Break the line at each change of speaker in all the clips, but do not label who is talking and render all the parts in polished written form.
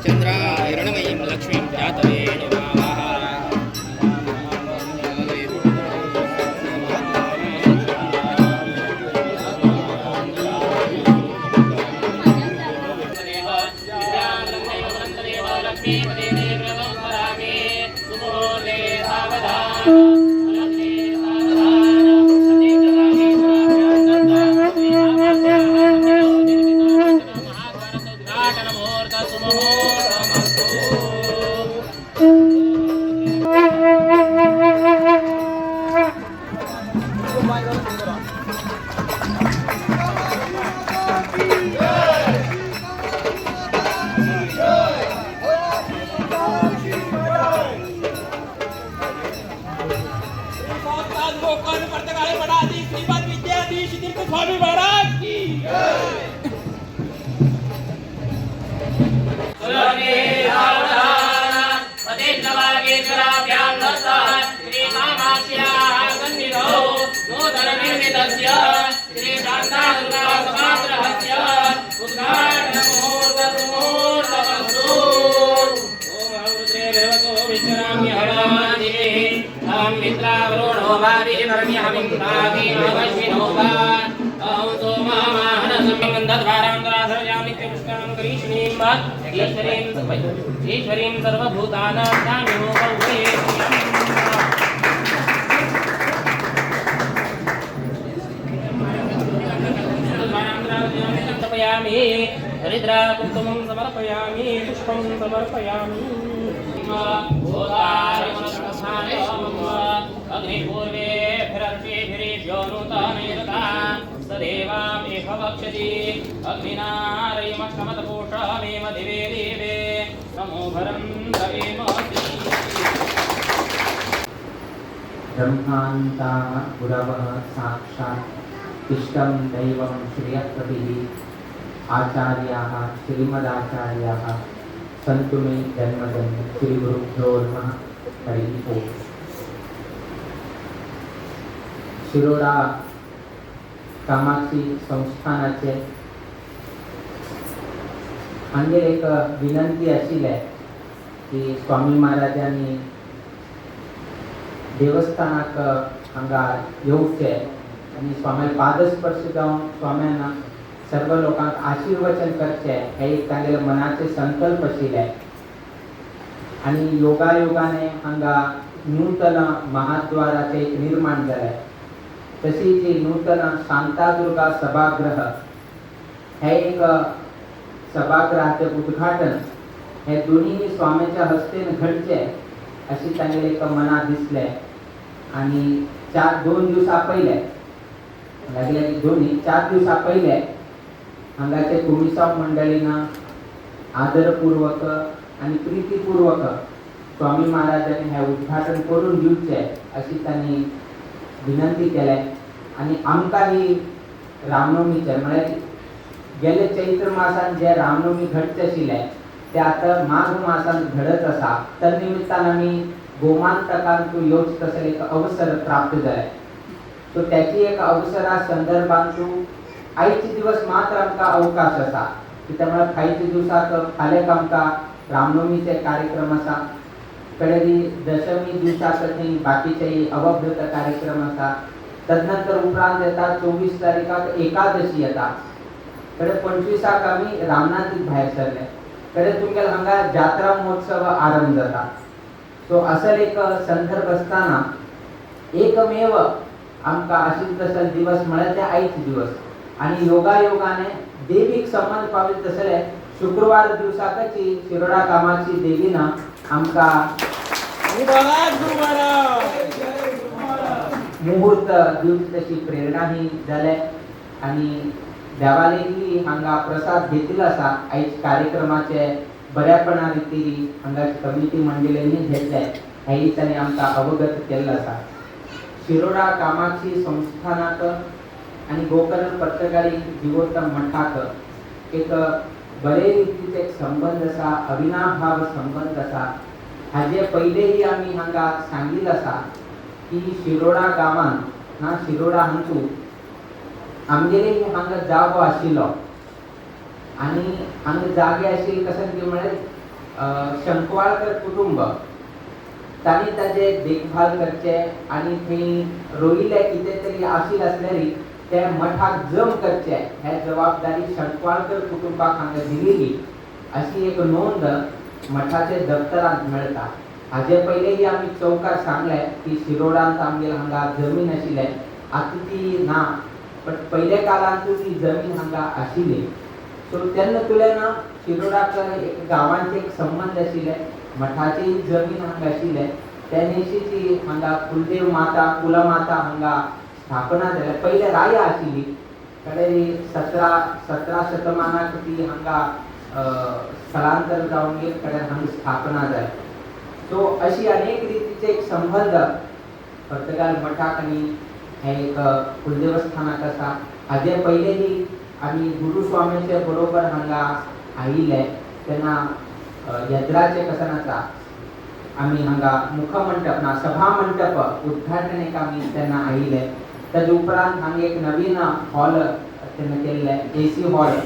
चंद्रायणमयीं लक्ष्मीं जातवेणुभावः स्वामी महाराज की ईश्वरीं सर्वभूतानां समर्पयामि हरिद्राकुसुमं समर्पयामि पुष्पं समर्पयामि अग्निपूर्वे फिरर्षेभिरेभ्यो नूतनैरता सदेवामेव वक्षति अग्निनारयमक्षमतपोषमेव दिवे देवे नमो भरं दवेम
ब्रह्मान्ता गुरवः साक्षात् इष्टं दैवं श्रियप्रतिः आचार्याः श्रीमदाचार्याः सन्तु मे जन्मजन्म श्रीगुरुभ्यो नमः हरिः ओम्। शिरोडा कामाक्षी संस्थानाचे हांगे एक विनंती आशिल्ले की स्वामी महाराजांनी देवस्थानाक हांगा येवचे आनी स्वामी पादस्पर्श जावन स्वाम्यांना सर्व लोकांक आशीर्वचन करचे हे एक तांगेले मनाचे संकल्प आशिल्ले आनी योगायोगाने हांगा नूतन महाद्वाराचे निर्माण जाले। तशीच नूतन शांतादुर्गा सभागृह हे एक सभागृहाचे उद्घाटन हे दोन्ही स्वामीच्या हस्तेन घडचे अशी तांगेले एक मनात दिसले आनी 2 दिवसा पयले लागले की दोन्ही 4 दिवसा पयले हांगाचे कुमिसांव मंडळींना आदरपूर्वक आनी प्रीतीपूर्वक स्वामी महाराजांनी हे उद्घाटन करून दिवचे अशी त्यांनी विनंती केले आनी आमकां ही रामनवमीचे म्हळ्यार गेले चैत्र मासान जे रामनवमी घडचे आशिल्ले ते आता माघ मासान घडत आसा त्या निमित्तान आमी गोमांतकांत येवचे तसले एक अवसर प्राप्त जाले। सो त्याची एक अवसरा संदर्भात आयचे दिवस मात्र आमकां अवकाश आसा कित्याक म्हळ्यार फायच्या दिवसाक फाल्यां आमकां रामनवमीचे कार्यक्रम आसा कडेदी दशमी दिवसाक थंय बाकीचे अवभृत कार्यक्रम आसा तदनंतर उपरांत येता 24 तारीखाक एकादशी येता कडे 25 आमी रामनाथीक भायर सरले कडे तुमगेल हांगा जात्रा महोत्सव आरंभ जाता। सो असल एक संदर्भ असताना एकमेव आमकां आशिल्लो तसले दिवस म्हळ्यार ते आयचे दिवस आनी योगायोगाने देवीक संबंध पावित तसले शुक्रवार दिवसाकच शिरोडा कामाक्षी देवीन आमकां मुहूर्त दिवची तशी प्रेरणा ही जाले आनी देवालयी हांगा प्रसाद घेतिल्लो आसा। आयज कार्यक्रमाचे बऱ्यापणा रितीन हांगाची कमिटी मंडळींनी घेतले हेय तांणी आमकां अवगत केल्लो आसा। शिरोडा कामाक्षी संस्थानाक आनी गोकर्ण पत्रकारिक जिवोत्तम मठाक एक बरे रितीचे एक संबंध आसा अविनाभाव संबंध आसा। हाजे पयलेही आमी हांगा सांगिल्लो आसा की शिरोडा गांवांत ना शिरोडा हांगचू आमगेले हांगा जागो आशिल्लो आनी हांगा जागे आशिल्ले कशें की म्हळ्यार शंकवाळकर कुटुंब तांणी ताजे देखभाल करचे आनी थंय रोयिल्ले कितें तरी आशिल्ले आसल्यारी ते मठाक जम करचे हे जबाबदारी शंकवाळकर कुटुंबाक हांगा दिलेली अशी एक नोंद मठाचे दफ्तरांत मेळटा. हाजे पयलेही आमी चौकार सांगले की शिरोडांत आमगेर हांगा जमीन आशिल्ले, आतां ती ना, बट पयले काळांतूय ती जमीन हांगा आशिल्ली. सो तेन्ना तुलें शिरोडाक एक गांवांचे एक संबंध आशिल्ले, मठाची जमीन हांगा आशिल्ले. त्या दिशीची हांगा कुलदेव माता कुलमाता हांगा स्थापना जाल्या. पयले राया आशिल्ली, कडेन 17 शतमानाक ती हांगा स्थलांतर जावन गेली, कडेन हांगा स्थापना जाली. सो अशी अनेक रितीचे एक संबंध पर्तगाल मठाक आनी हे एक कुलदेवस्थानाक आसा. हाजे पयलेही आमी गुरुस्वामीचे बरोबर हांगा आयिल्ले तेन्ना येद्राचे कसन आसा आमी हांगा मुखमंडप ना सभा मंडप उद्घाटनेक आमी तेन्ना आयिल्ले. ताजे उपरांत हांगा एक नवीन हॉल तेन्ना केल्ले, AC हॉल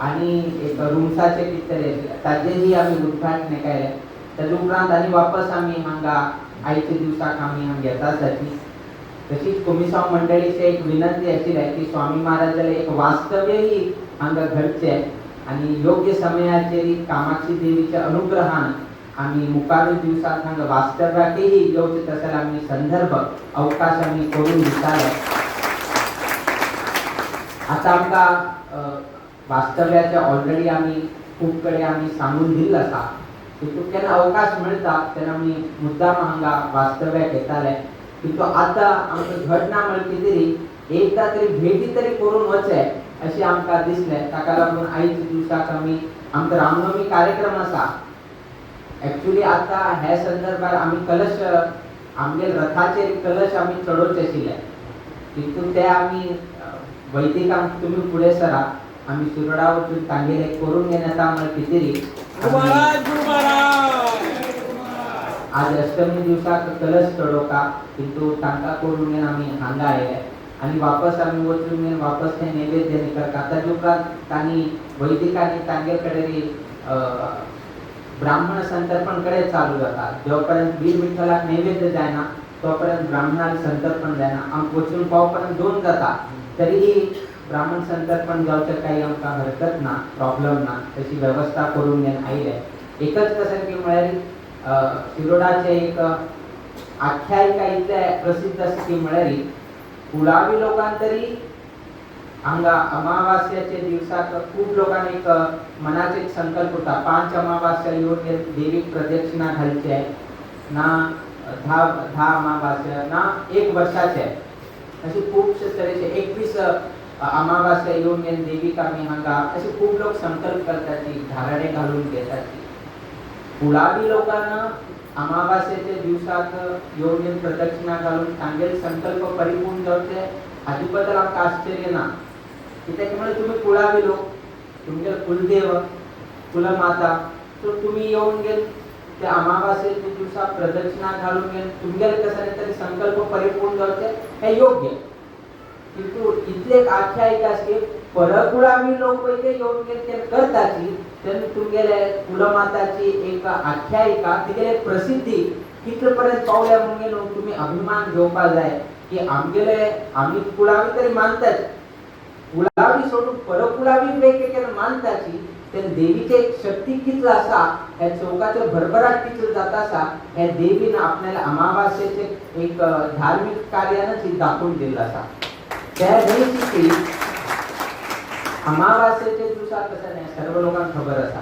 आनी एक रुम्साचे कितें तरी ताजेही आमी उद्घाटनेक आयले. ताजे उपरांत आनी वापस आमी हांगा आयच्या दिवसाक आमी हांगा येता आसाची. तशीच कोमिसांव मंडळीची एक विनंती आशिल्ली की स्वामी महाराजाले एक वास्तव्यही हांगा घडचे आनी योग्य समयाचेर कामाक्षी देवीच्या अनुग्रहान आमी मुखार दिवसाक हांगा वास्तव्याकही येवचे तसो आमी संदर्भ अवकाश आमी करून दिताले. आता आमकां वास्तव्याचे ऑलरेडी आमी खूब कडेन आमी सांगून दिल्लो आसा. तितूंत केन्ना अवकाश मेळटा तेन्ना आमी मुद्दाम हांगा वास्तव्याक येताले. किंतु आतां आमकां घडना म्हळ्यार कितें तरी एकदा तरी भेटी तरी करून वचे अशें आमकां दिसलें. ताका लागून आयच्या दिवसाक आमी आमचो रामनवमी कार्यक्रम आसा. एक्चुअली आतां हे संदर्भात आमी कलश आमगे रथाचेर कलश आमी चडोवचे आशिल्ले, तितून ते आमी वैदिकांक तुमी फुडें सरा, आमी शिरोडा वचून तांगेले करून घेवन येता म्हळ्यार कितें तरी आज अष्टमी दिवसाक कलश चडोवता, किंतु तांकां करून घेवन आमी हांगा आयले आनी वापस आमी वचून घेवन वापस ते नैवेद्य करता. ताजे उपरांत तांणी वैदिकांनी तांगे कडेन ब्राह्मण संतर्पण कडेन चालू जाता. जो पर्यंत वीर विठ्ठलाक नैवेद्य जायना तो पर्यंत ब्राह्मणाक संतर्पण जायना. आमकां वचून पावपर्यंत 2 जाता, तरीही ब्राह्मण संतर्पण जावचें काही आमकां हरकत ना, प्रॉब्लेम ना. तशी वेवस्था करून घेवन आयले. एकच कशें की म्हळ्यार शिरोडाचे एक आख्यायिका इतले प्रसिद्ध आसा की म्हळ्यार कुळावी लोकांक तरी हांगा अमावास्याचे दिवसाक खूब लोकांक एक मनाचो एक संकल्प उरता, 5 अमावास्या येवन देवीक प्रदक्षिणा घालचे ना, 10 अमावास्या ना, 1 वर्साचे अशे खुबशे तरेचे 21 अमावास्या येवन देवीक आमी हांगा अशे खूब लोक संकल्प करतात, धारणे घालून घेतात. कुळावी लोकांना अमावास्येच्या दिवसाक येवन प्रदक्षिणा घालून तांगेले संकल्प परिपूर्ण जावचे हाजे बद्दल आमकां आश्चर्य ना. कित्याक म्हळ्यार तुमी कुळावी लोक, तुमचे कुलदेव कुलमाता, सो तुमी येवन त्या अमावास्येच्या दिवसाक प्रदक्षिणा घालून घेवन तुमगेले कशे तरी संकल्प परिपूर्ण जावचे हे योग्य. किंतु इतले एक आख्यायिका आसा की परकुळावी लोक पळय येवन ते करताची तेन्ना तुमगेले कुलमाताची एक आख्यायिका तिगेले प्रसिद्धी कितले पर्यंत पावल्या म्हणून तुमी अभिमान घेवपा जाय की आमगेले आमी कुळावी तरी मानतात, कुळावी सोडून परकुळावी वेगवेगळे मानताची तेन्ना देवीचे एक शक्ती कितलो आसा हे चौकाचे भरभराट कितलो जाता आसा हे देवीन आपल्याला अमावास्येचे एक धार्मिक कार्यानच दाखवून दिल्लो आसा. त्या दिवशी अमावास्येच्या दिवसाक कसं नाही सर्व लोकांना खबर आसा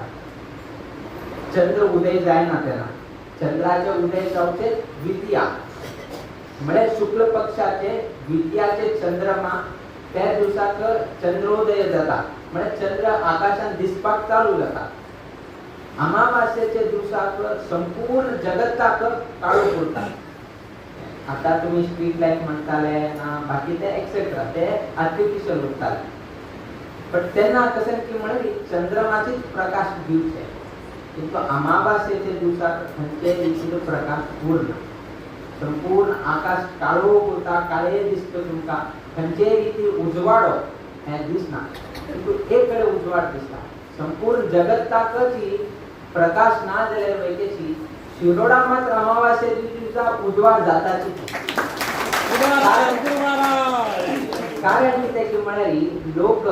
चंद्र उदय जायना तेन्ना चंद्राचे उदय जावचे द्वितीया म्हळ्यार शुक्ल पक्षाचे द्वितीयाचे चंद्रमा त्या दिवसाक चंद्रोदय जाता म्हळ्यार चंद्र आकाशात दिसपाक चालू जाता. अमावास्येच्या दिवसाक संपूर्ण जगताक काळोख उरता. आता तुम्ही स्ट्रीट लाईट म्हणताले ना बाकी ते एक्सेट्रा ते आर्टिफिशियल उरताले, पण तेन्ना कशें की म्हळ्यार चंद्रमाचेच प्रकाश दिवचे, किंतु अमावास्येच्या दिवसाक खंयचे रीतीचो प्रकाश उरना. संपूर्ण आकाश काळोख उरता, काळे दिसता तुमकां, खंयचे रीती उजवाडो हे दिसना एक कड़े उजवाड दिसता संपूर्ण जगताची प्रकाश ना जाल्यार वयतेची शिरोडा मात्र अमावास्ये दिवसा उजवाड जाताची कारण की त्याची म्हणाली लोक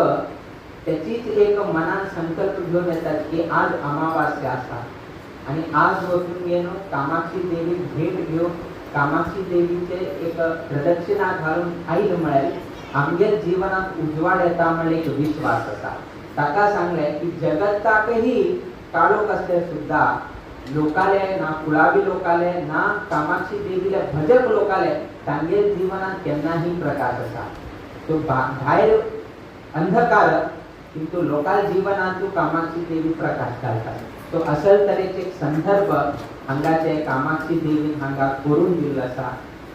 त्याचीच एक मनात संकल्प घेऊन येतात की आज अमावास्या असा आणि आज वचून गेलो कामाक्षी देवी भेट घेऊन कामाक्षी देवीचे एक प्रदक्षिणा घालून आईल म्हळ्यार आमच्या जीवनात उजवाड येता म्हणजे एक विश्वास असा ताका सांगले की जगताकही काळोख असले सुद्धा लोकाले ना कुळावी लोकाले ना कामाक्षी देवीले भजक लोकाले तांगे जीवनात केन्नाही प्रकाश असा तो भायर अंधकार किंतु लोकाल जीवनात कामाक्षी देवी प्रकाश घालतात तो असल तरेचे एक संदर्भ हांगाचे कामाक्षी देवी हांगा करून दिल्लो आसा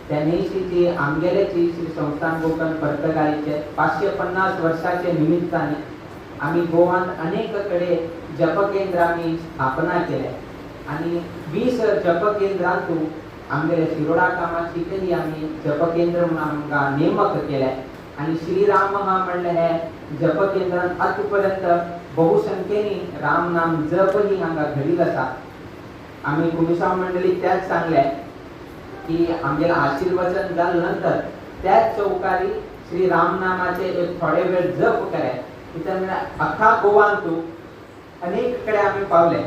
त्या दिवशीची आमगेलेची श्री संस्थान गोकर्ण पर्तगाळीचे 550 वर्षाचे निमित्ताने आम्ही गोवांत अनेक कडे जप केंद्र आम्ही स्थापना केले आणि 20 जप केंद्रांतून आमगेले शिरोडा कामाक्षीकही आम्ही जप केंद्र म्हणून आमकां नेमक केले आणि श्रीराम हा म्हणले हे जप केंद्रांत आजपर्यंत बहुसंख्येने राम नाम जप ही हांगा घडील आसा आम्ही कुमिसाव मंडळी त्याच सांगले की आमगेला आशीर्वचन जाल नंतर त्याच चौकारी श्री राम नामाचे एक थोडे वेळ जप करे कित्याक अख्खा गोवांतू अनेक कडे आम्ही पावले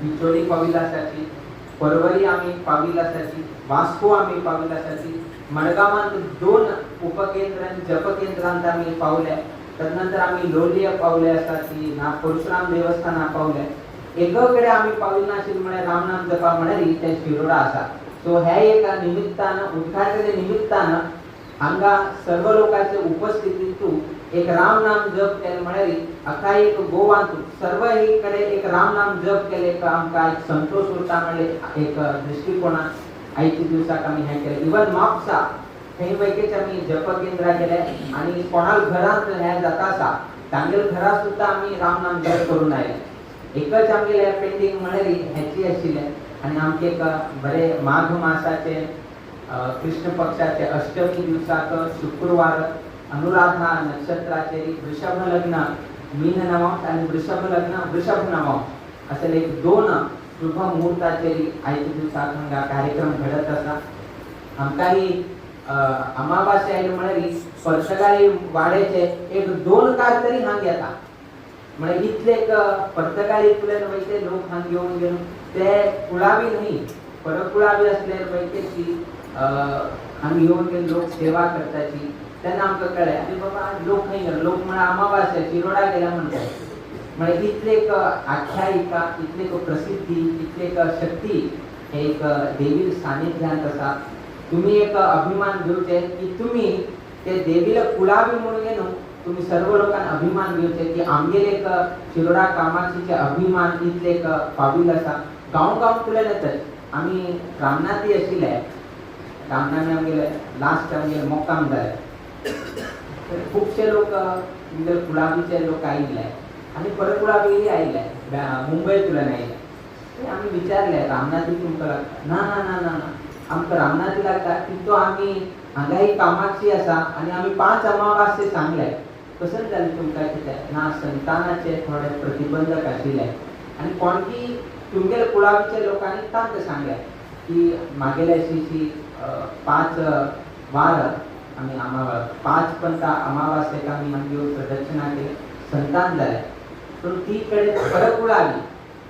बिचोली पाविला आसाची परवरी आम्ही पाविला आसाची वास्को आम्ही पाविला आसाची मडगावांत 2 उपकेंद्र जप केंद्रांत आम्ही पावले तदनंतर आम्ही लोलये पावले आसाची ना परशुराम देवस्थाना पावले एककडे आम्ही पाविल नाशिल म्हळ्यार रामनाम जपा म्हळ्यार ते शिरोडा आसा सो हे एका निमित्तानं उद्घाटनाच्या निमित्तानं हांगा सर्व लोकांच्या उपस्थितीतून एक राम नाम जप केले म्हळ्यार अख्खा एक गोवांत सर्व कडे एक राम नाम जप केले आमकां एक संतोष उरता म्हणले एक दृष्टिकोनात आयच्या दिवसाक आम्ही हे केले इवन म्हापसा थंय वैकेचे आम्ही जप केंद्र केले आणि कोणाल घरांत हे जाता आसा तांगेल घरा सुद्धा आम्ही राम नाम जप करून आयले एकच आमगेले पेंडिंग म्हळ्यार हेची आशिल्ले आणि आमचे एक बरे माघ मासाचे कृष्ण पक्षाचे अष्टमी दिवसाक शुक्रवार अनुराधा नक्षत्राचे वृषभ लग्न मीन नवम आणि वृषभ लग्न वृषभ नवम असे एक 2 शुभ मुहूर्ताचे आयच्या दिवसाक हांगा कार्यक्रम घडत आसा आमकांही अमावास्या आयली म्हळ्यार पर्तगाळी वाड्याचे एक 2 कार तरी हांगा येता म्हणजे इतले पर्तगाळीतल्यान वयते लोक हांगा घेवन गेलो ते कुळावी न्ही परकुळावी असल्यार वयतेची हांगा येवन गेले लोक सेवा करताची तेन्ना आमकां कळ्ळें आनी बाबा लोक खंय गेले लोक म्हळ्यार अमावास्या शिरोडा गेल्या म्हणटात म्हळ्यार इतले एक आख्यायिका इतले एक प्रसिद्धी इतले एक शक्ती हे एक देवी सानिध्यांत आसा तुम्ही एक अभिमान घेवचे की तुम्ही ते देवीला कुळावी म्हणून येनो तुम्ही सर्व लोकांना अभिमान घेवचे की आमगेले एक शिरोडा कामाक्षीचे अभिमान इतले एक पाविल आसा गांव फुल्यान येतात आम्ही रामनाथी आशिल्ले रामनाथी आमगेले लास्ट आमगेले मोक्काम जाले खुबशे लोक तुमचे कुळावीचे लोक आयिल्ले आणि परकुळावी आयिल्ले मुंबईतल्यान आयिल्ले आम्ही विचारले रामनाथी तुमकां लागता ना ना ना ना आमकां रामनाथी लागता किंतु आम्ही हांगाही कामाक्षी आसा आणि आम्ही 5 अमावास्ये सांगले कसं जालें तुमकां कितें ना संतानाचे थोडे प्रतिबंधक आशिल्ले आणि कोणकी तुमगेले कुळावीचे लोकांनी तांकां सांगले की मागेले अशी 5 वार आम्ही 5 पंता अमावास्येक आम्ही हांगा प्रदक्षिणा केली संतान जाले पण ती कडे परकुळावी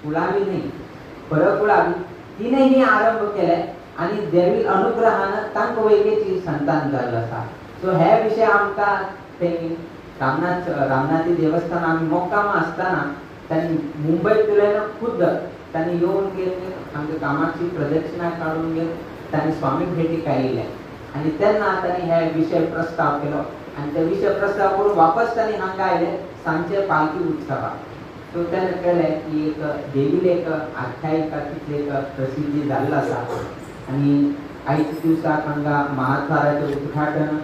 कुळावी न्ही परकुळावी तिनेही आरंभ केले आणि देवी अनुग्रहानं तांकां वैकेची संतान जाल्लो आसा सो हे विशय आमकां तेणी रामनाथी देवस्थान आम्ही मोक्काम आसतना त्यांनी मुंबईतल्यान खुद्द त्यांनी येऊन गेले आमच्या कामाची प्रदक्षिणा काढून गेले त्यांनी स्वामी भेटीक आयिल्ले आणि त्यांना त्यांनी हे विषय प्रस्ताव केलो आणि ते विषय प्रस्ताव करून वापस त्यांनी हांगा आयले सांचे पालखी उत्सवाक सो त्याने कळलें की एक देवीले एक आख्यायिका कितली एक प्रसिद्धी जाल्लो आसा आणि आयच्या दिवसाक हांगा महाद्वाराचें उद्घाटन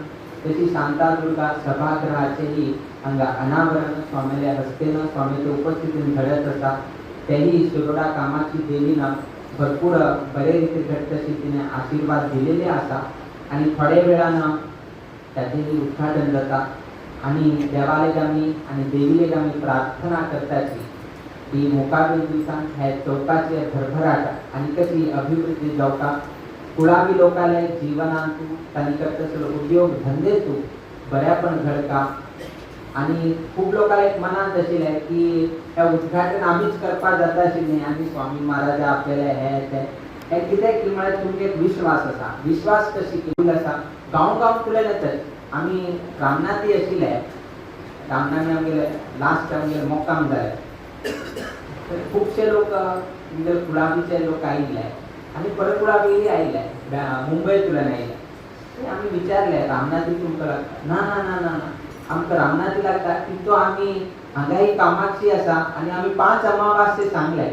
तशी शांतादुर्गा सभागृहाचेही हांगा अनावरण स्वामील्या हस्तेनं स्वामीच्या उपस्थितीन घडत आसा तेही शिरोडा कामाक्षी देवीनं भरपूर बरे रीती घडतशी तिने आशीर्वाद दिलेले आसा आणि थोड्या वेळानं त्याचेही उद्घाटन जाता आणि देवाले गामी आणि देवीले गामी प्रार्थना करताची की मुखावेल दिवसांत ह्या चौकाची भरभराट आणि कशी अभिवृद्धी जावका कुळावी लोकांना जीवनांतू तांणी करता उद्योग धंदे तू बऱ्या पण घडका आणि खूप लोकांना एक मनात आशिल्लें की हे उद्घाटन आमीच करपा जाता आशिल्लें आमी स्वामी महाराज आपल्याला हे कित्याक की म्हळ्यार तुमकां एक विश्वास आसा विश्वास कशी केली आसा गांव तुला येतात आमी रामनाथी आशिल्ले रामनाथी आमगेले लास्ट आमगेले मोक्काम जाले खुबशे लोक म्हणजे कुळावीचे लोक आयिल्ले आणि परकुळावी आयिल्ले मुंबईतल्यान आयिल्ले आमी विचारले रामनाथी तुमकां लागता ना ना ना ना ना आमकां रामनाथी लागता किंतु आमी हांगा ही कामाक्षी आसा आनी आमी 5 अमावास्ये सांगले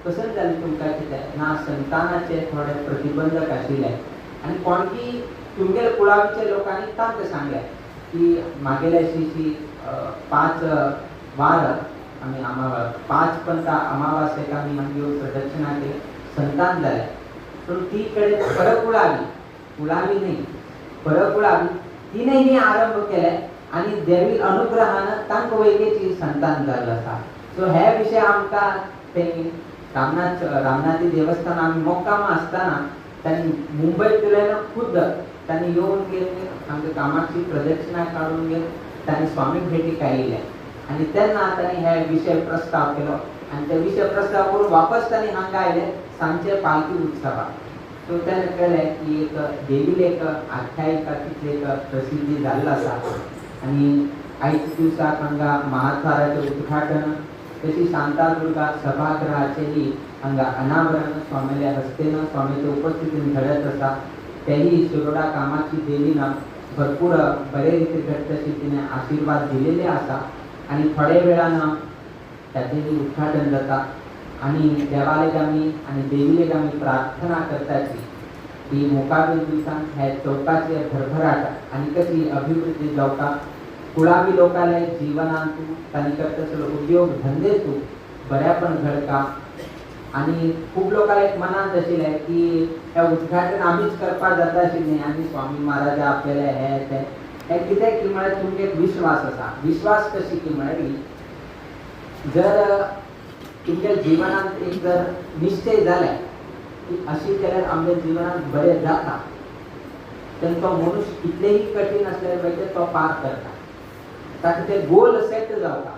कसं जालें तुमकां कितें ना संतानाचे थोडे प्रतिबंधक आशिल्ले आनी कोणकी तुमगेले कुळावीचे लोकांनी तांकां सांगले की मागेले अशी 5 वार आमी 5 पंथ अमावास्येक आमी आमची प्रदक्षिणा केली संतान जाले पूण ती कडेन कुळावी न्ही परकुळावी तिणें ही आरंभ केले आणि देवी अनुग्रहानं तांकां वेगळीची संतान जाल्लो आसा सो हे विशय आमकां ते रामनाथी देवस्थान आमी मोक्काम आसतना तांणी मुंबईतल्यान खुद तांणी येवन गेले आमच्या कामाची प्रदक्षिणा काडून गेले तांणी स्वामी भेटीक आयिल्ले आनी तेन्ना तांणी हे विशय प्रस्ताव केलो आनी ते विशय प्रस्ताव करून वापस तांणी हांगा आयले सांजचे पालखी उत्सवाक सो तेन्ना कळ्ळें की एक देवीले एक आख्यायिका तितली एक प्रसिद्धी जाल्लो आसा आनी आयच्या दिवसाक हांगा महाद्वाराचें उद्घाटन तशी शांतादुर्गा सभागृहाचेही हांगा अनावरण स्वामील्या हस्तेन स्वामीच्या उपस्थितीन घडत आसा तेही शिरोडा कामाची देवीनं भरपूर बरे रीती घडतशी तिने आशीर्वाद दिलेले आसा आणि थोड्या वेळानं त्याचेही उद्घाटन जाता आणि देवाले गामी आणि देवीले गामी प्रार्थना करताची की मुखावेल दिवसांत ह्या चौकाची भरभराट आणि कशी अभिवृद्धी जावका कुळावी लोकांना जीवनांतू तांणी करता उद्योग धंदे तू बऱ्या पण घडका आणि खूप लोकांना एक मनात आशिल्लें की हे उद्घाटन आमीच करपा जाता आशिल्लें आमी स्वामी महाराज आपल्याला हे कित्याक की म्हळ्यार तुमकां एक विश्वास आसा विश्वास कशी की म्हळ्यार जर तुमच्या जिवनात एक जर निश्चय जाले की अशी केल्यार आमच्या जिवनात बरें जाता तेन्ना तो मनुष्य कितलेही कठीण असल्यार पाहिजे तो पार करता ताका ते गोल सेट जावता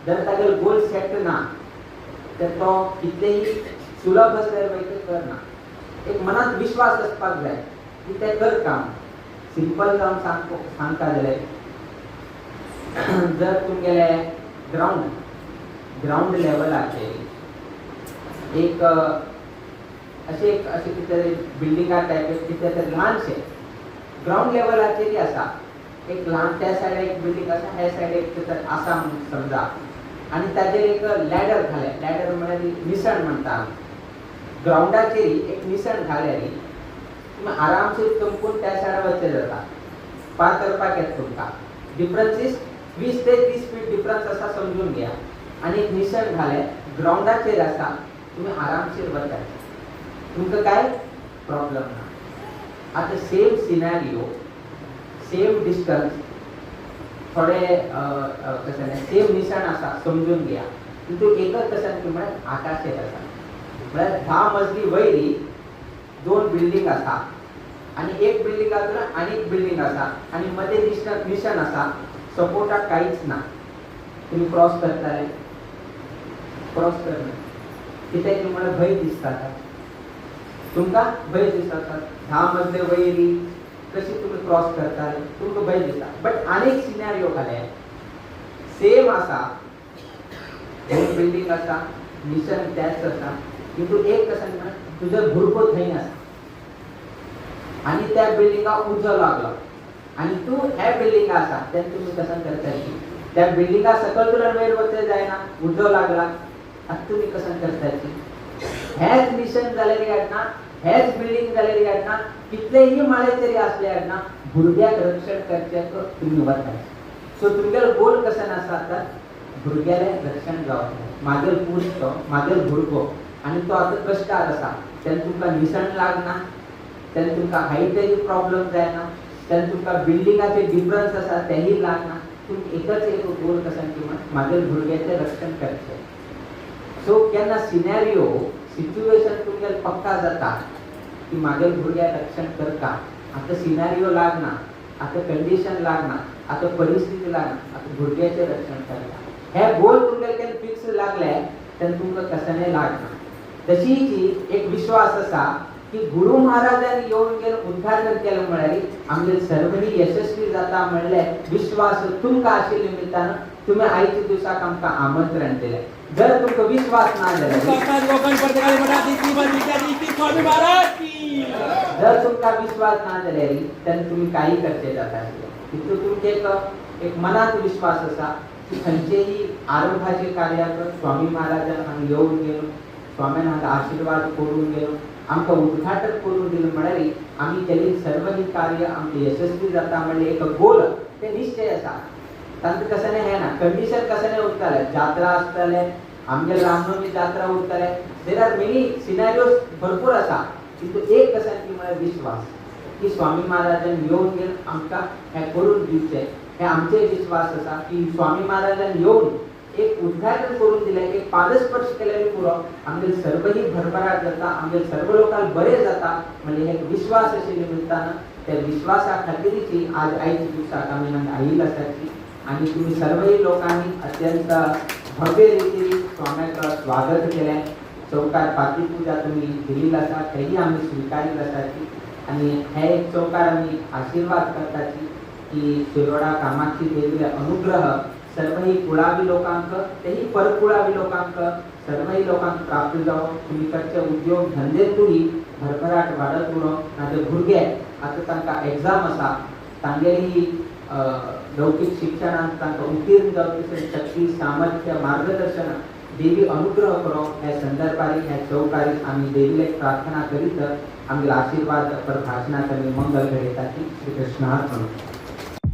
जर तागेलो गोल सेट ना तर तो कितलेही सुलभ असल्यार पाहिजे करना एक मनात विश्वास असपाक जाय की ते कर काम सिंपल जावन सांगता जाल्यार जर तुमगेले ग्राउंड लेवलाचेर एक अशें कितें तरी बिल्डिंगा टायप कितें तरी ल्हानशें ग्राउंड लेवलाचेर आसा एक ल्हान त्या सायडीक एक बिल्डिंग आसा ह्या सायडीक आसा म्हणून समजा आनी ताजेर एक लॅडर घाले लॅडर म्हळ्यार निसण म्हणटा ग्राउंडाचेर एक निसण घाल्यार तुमी आरामशीर चमकून त्या सायडा वचचें जाता पार करपाक येता तुमकां डिफरन्स इज 20 ते 30 फीट डिफरन्स आसा समजून घ्या आनी एक निसण घाले ग्राउंडाचेर आसा तुमी आरामशीर वता तुमकां काय प्रॉब्लम ना आतां सेम सिनारियो सेम डिस्टन्स थोडे कशें सेम निसण आसा समजून घ्या किंतु एकच कशें की म्हळ्यार आकाशेर आसा म्हळ्यार 10 मजली वयरी 2 बिल्डिंग आसा आनी एक बिल्डिंगांतल्यान आनी एक बिल्डिंग आसा आनी मदीं निसण आसा सपोर्टाक कांयच ना तुमी क्रॉस करताले क्रॉस करना कित्याक की म्हळ्यार भंय दिसता तुमकां भंय दिसता 10 मजले वयरी कशी तुम्ही क्रॉस करताले तुमकां भंय दिसता बट आनीक सिनारियो घाले सेम आसा एक बिल्डिंग आसा निसण त्याच आसा किंतु एक कशें म्हळ्यार तुजो भुरगो थंय आसा आनी त्या बिल्डिंगाक उजो लागलो आनी तूं ह्या बिल्डिंगा आसा तेन्ना तुमी कशें करताली त्या बिल्डिंगा सकयल तुला वयर वचूंक जायना उजो लागला आतां तुमी कशें करताची हेच निसण जालेली घटना हेच बिल्डिंग जालेली घटना कितलेही माळे तरी असले घटना भुरग्याक रक्षण करचें तुमी वता सो तुमगेलो गोल कशें आसा तर भुरग्याले रक्षण जावप म्हाजो पुरतो म्हाजो भुरगो आनी तो आतां कश्टार आसा तेन्ना तुमकां निसण लागना तेन्ना तुमकां हायटरी प्रॉब्लम जायना तेन्ना तुमकां बिल्डिंगाचे डिफरन्स आसा तेही लागना तुमकां एकच एक गोल कसा की मागील भुरग्याचें रक्षण करचें. सो केन्ना सिनेरियो सिच्युएशन तुमगेर पक्का जाता की मागील भुरग्याक रक्षण करता. आतां सिनेरियो लागना, आतां कंडिशन लागना, आतां परिस्थिती लागना, आतां भुरग्याचें रक्षण करता. हे गोल तुमगेर केन्ना फिक्स लागले तेन्ना तुमकां कशेंय लागना. तशीच एक विश्वास आसा की गुरु महाराजांनी येवन गेले उद्घाटन केलें म्हळ्यार आमगे सर्वही यशस्वी जाता म्हणले विश्वास तुमकां आशिल्ल्या निमित्तान तुमी आयच्या दिसाक आमकां आमंत्रण दिलें. जर तुमकां विश्वास ना जाल्यार जर तुमकां विश्वास ना जाल्यार तेन्ना तुमी काही करचें जाता आशिल्लें. तितून तुमचें एक मनात विश्वास आसा की खंयचेय आरोग्याचे कार्याक स्वामी महाराजान हांगा येवन गेलो, स्वाम्यान हांगा आशिर्वाद करून गेलो, आमकां उद्घाटन करून दिलें म्हळ्यार आमी केल्ली सर्व ही कार्य आमचें यशस्वी जाता म्हणले एक गोल ते निश्चय आसा. तांकां कशेंय हे ना, कंडिशन कशेंय उरतले, जात्रा आसतले, आमगे रामनवमी जात्रा उरतले. देर आर मेनी सिनेरियोज भरपूर आसा. तितून एक कशें की म्हळ्यार विश्वास की स्वामी महाराजान येवन गेले आमकां हें करून दिवचें. हे आमचे विश्वास आसा की स्वामी महाराजान येवन एक उद्घाटन करून दिलें, एक पादस्पर्श केलेलो पुरो आमगे सर्वही भरभराट जाता, आमगे सर्व लोकांक बरें जाता म्हणजे एक विश्वास आशिल्ल्या निमित्तान त्या विश्वासा खातीरची आज आयच्या दिसाक आमी हांगा आयिल्ले आसाची. आनी तुमी सर्वही लोकांनी अत्यंत भव्य रितीन स्वाम्याक स्वागत केलें. चौकार पाती पुजा तुमी दिल्ली आसा तेही आमी स्विकारिल्ली आसाची. आनी हे एक चौकार आमी आशिर्वाद करताची की शिरोडा कामाक्षी देवीचे अनुग्रह सर्वही कुळावी लोकांक तेही परकुळावी लोकांक सर्वही लोकांक प्राप्त जावं. तुमी कडचे उद्योग धंदेतूय भरभराट वाडत उरो. नाजे भुरगे आतां तांकां एग्जाम आसा, तांगेली लौकीक शिक्षणांत तांकां उत्तीर्ण जावपाची शक्ती, सामर्थ्य, मार्गदर्शन देवी अनुग्रह करो. हे संदर्भारी हे चौकारी आमी देवीले प्रार्थना करीत आमगे आशीर्वाद प्रभाषणात आमी मंगल घडयताची. श्री कृष्णार्पण.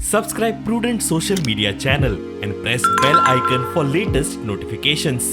Subscribe Prudent social media channel and press bell icon for latest notifications.